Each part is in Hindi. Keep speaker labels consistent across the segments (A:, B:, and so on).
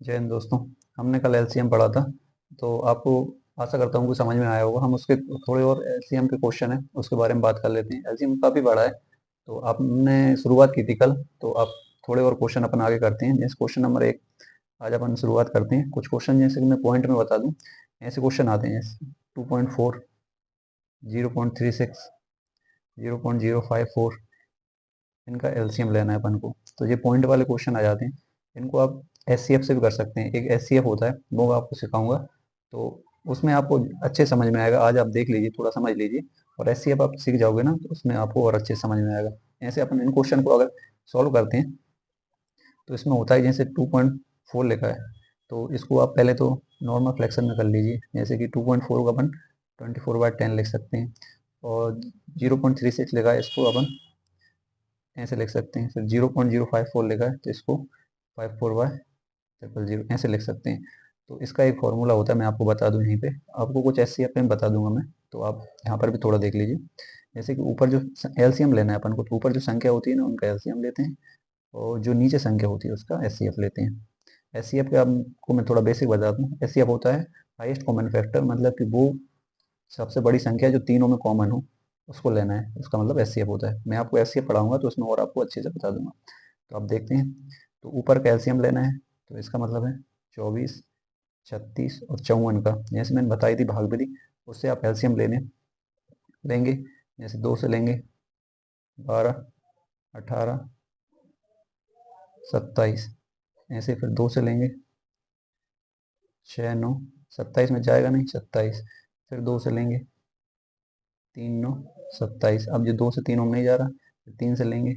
A: जय हिंद दोस्तों। हमने कल एलसीएम पढ़ा था, तो आपको आशा करता हूँ कि समझ में आया होगा। हम उसके थोड़े और एलसीएम के क्वेश्चन हैं, उसके बारे में बात कर लेते हैं। एलसीएम काफ़ी बड़ा है, तो आपने शुरुआत की थी कल, तो आप थोड़े और क्वेश्चन अपन आगे करते हैं। जैसे क्वेश्चन नंबर 1 आज अपन शुरुआत करते हैं। कुछ क्वेश्चन जैसे कि मैं पॉइंट में बता दूँ, ऐसे क्वेश्चन आते हैं। 2.4, 0.36, 0.054, इनका एलसीएम लेना है अपन को। तो ये पॉइंट वाले क्वेश्चन आ जाते हैं। इनको आप एचसीएफ से भी कर सकते हैं। एक एचसीएफ होता है, वो आपको सिखाऊंगा, तो उसमें आपको अच्छे समझ में आएगा। आज आप देख लीजिए, थोड़ा समझ लीजिए, और एचसीएफ आप सीख जाओगे ना, तो उसमें आपको और अच्छे समझ में आएगा। ऐसे अपन इन क्वेश्चन को अगर सॉल्व करते हैं, तो इसमें होता है जैसे 2.4 लिखा है, तो इसको आप पहले तो नॉर्मल फ्रैक्शन में कर लीजिए। जैसे कि 2.4 को अपन 24/10 लिख सकते हैं, और 0.36 लिखा है, इसको अपन ऐसे लिख सकते हैं। फिर 0.054 लिखा है, तो इसको 54/000 ऐसे लिख सकते हैं। तो इसका एक फॉर्मूला होता है, मैं आपको बता दूं यहीं पे। आपको कुछ ऐसे यहाँ पे बता दूंगा मैं, तो आप यहाँ पर भी थोड़ा देख लीजिए। जैसे कि ऊपर जो एलसीएम लेना है अपन को, तो ऊपर जो संख्या होती है ना, उनका एलसीएम लेते हैं, और जो नीचे संख्या होती है उसका एचसीएफ लेते हैं। एचसीएफ का आपको मैं थोड़ा बेसिक बता दूं। एचसीएफ होता है हाईएस्ट कॉमन फैक्टर, मतलब कि वो सबसे बड़ी संख्या जो तीनों में कॉमन हो, उसको लेना है, उसका मतलब एचसीएफ होता है। मैं आपको एचसीएफ पढ़ाऊंगा, तो उसमें और आपको अच्छे से बता दूंगा। तो आप देखते हैं, तो ऊपर कैल्शियम लेना है, तो इसका मतलब है 24, 36 और 54 का, जैसे मैंने बताई थी भाग विधि, उससे आप कैल्शियम लेंगे। जैसे 2 से लेंगे 12, 18, 27, ऐसे फिर 2 से लेंगे 6, 9, 27 में जाएगा नहीं, 27, फिर 2 से लेंगे 3, 9, 27। अब जो 2 से 3 में नहीं जा रहा, फिर 3 से लेंगे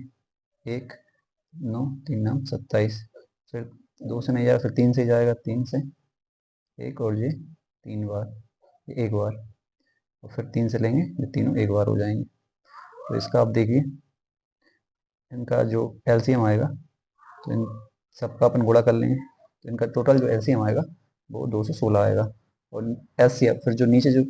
A: 1, 9, 3, 9, 27, फिर 2 से नहीं जा रहा, फिर 3 से जाएगा, 3 से एक, और ये 3 बार, एक बार, और फिर 3 से लेंगे, ये तीनों एक बार हो जाएंगे। तो इसका आप देखिए, इनका जो एलसीएम आएगा, तो इन सबका अपन गुणा कर लेंगे, तो इनका टोटल जो एलसीएम आएगा वो 216 आएगा। और एचसीएफ फिर जो नीचे जो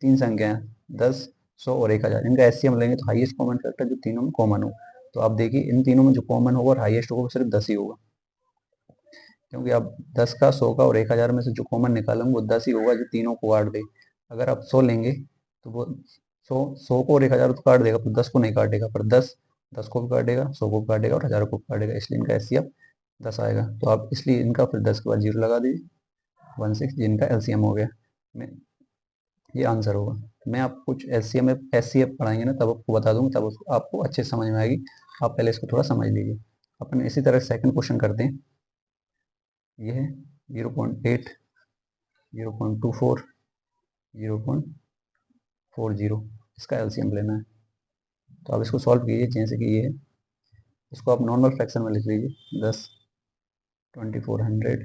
A: तीन संख्या हैं, 10, 100 और 1000, इनका एचसीएम लेंगे, तो हाईएस्ट कॉमन फैक्टर जो तीनों में कॉमन हो। तो आप देखिए, इन तीनों में जो कॉमन होगा और हाईएस्ट होगा वो सिर्फ 10 ही होगा, क्योंकि आप 10 का, 100 का और 1000 में से जो कॉमन निकालेंगे वो 10 ही होगा, जो तीनों को काट दे। अगर आप 100 लेंगे, तो वो 100 को और 1000 तो काट देगा, पर 10 को नहीं काटेगा। पर 10 को भी काटेगा, 100 को भी काटेगा और 1000 को भी काटेगा, इसलिए इनका एचसीएफ 10 आएगा। तो आप इसलिए इनका फिर 10 के बाद जीरो लगा दीजिए, 16 जिनका एलसीएम हो गया। ये आंसर होगा। मैं आपको कुछ एलसीएम में एचसीएफ पढ़ाएंगे ना, तब आपको बता दूंगा, तब आपको अच्छे से समझ में आएगी। आप पहले इसको थोड़ा समझ लीजिए। अपन इसी तरह सेकंड क्वेश्चन करते हैं। ये है 0.8, 0.24, 0.40, इसका एलसीएम लेना है। तो आप इसको सॉल्व कीजिए। जैसे कि ये है, इसको आप नॉर्मल फ्रैक्शन में लिख लीजिए। 10, 2400,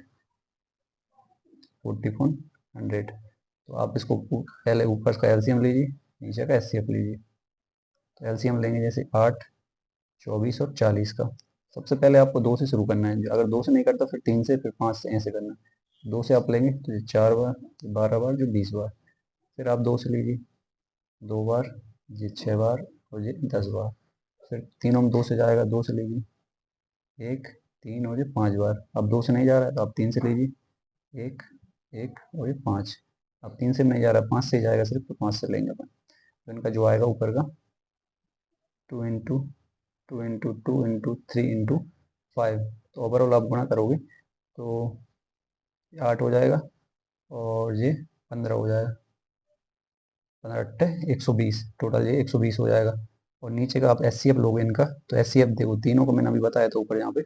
A: 4400। तो आप इसको पहले ऊपर का एलसीएम लीजिए, नीचे का एचसीएफ लीजिए। तो एलसीएम लेंगे जैसे 8, 24 और 40 का। सबसे पहले आपको 2 से शुरू करना है। अगर 2 से नहीं करता, फिर 3 से, फिर 5 से, ऐसे करना है। 2 से आप लेंगे तो ये 4 बार, 12 बार, जो 20 बार। फिर आप 2 से लीजिए 2 बार, ये 6 बार, और ये 10 बार। फिर तीनों में 2 से जाएगा, 2 से लीजिए 1, 3, और ये 5 बार। अब 2 से नहीं जा रहा है, तो आप 3 से लीजिए 1, 1, और ये 5। अब 3 से नहीं जा रहा है, 5 से जाएगा सिर्फ, तो 5 से लेंगे अपन। तो इनका जो आएगा ऊपर का 2 इंटू 2 इंटू 2 इंटू 3 इंटू 5। तो ओवरऑल आप गुणा करोगे तो 8 हो जाएगा, और ये 15 हो जाएगा। 15 अट्ठे 120, टोटल ये 120 हो जाएगा। और नीचे का आप एचसीएफ लोगे इनका, तो एचसीएफ देखो, तीनों को मैंने अभी बताया था ऊपर यहाँ पे।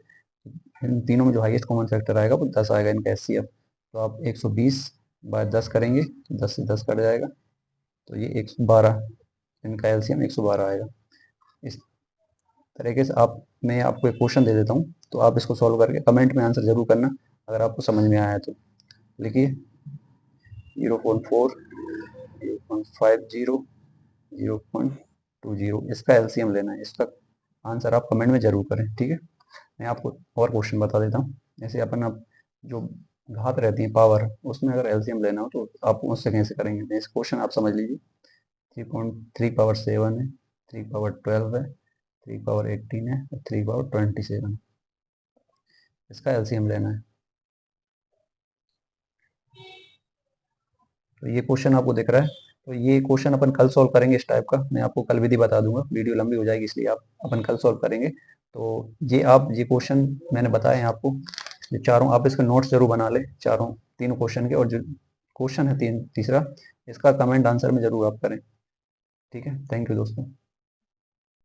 A: इन तीनों में जो हाईएस्ट कॉमन फैक्टर आएगा वो 10 आएगा इनका एचसीएफ। तो आप 120 बाय 10 करेंगे, तो 10 से 10 कट जाएगा, तो ये 112, इनका एलसीएम 112 आएगा। इस तरीके से आप, मैं आपको एक क्वेश्चन दे देता हूँ, तो आप इसको सॉल्व करके कमेंट में आंसर जरूर करना, अगर आपको समझ में आया तो। लिखिए 0.4, 0.50, 0.20, इसका एलसीएम लेना है। इसका आंसर आप कमेंट में जरूर करें, ठीक है। मैं आपको और क्वेश्चन बता देता हूँ। जैसे अपन अब जो घात रहती है पावर, उसमें अगर एलसीएम लेना हो, तो आप उससे कैसे करेंगे। इस क्वेश्चन आप समझ लीजिए। 3.3 पावर 7 है, 3 पावर 12 है, 3 पावर 18 है, और 3 पावर 27। इसका एलसीएम लेना है। तो ये क्वेश्चन आपको दिख रहा है, तो ये क्वेश्चन अपन कल सॉल्व करेंगे इस टाइप का। मैं आपको कल विधि बता दूंगा, वीडियो लंबी हो जाएगी इसलिए आप अपन कल सॉल्व करेंगे। तो ये क्वेश्चन मैंने बताए हैं आपको, ये चारों आप इसके नोट्स जरूर बना ले, चारों तीनों क्वेश्चन के, और जो क्वेश्चन है तीसरा, इसका कमेंट आंसर में जरूर आप करें। ठीक है, थैंक यू दोस्तों।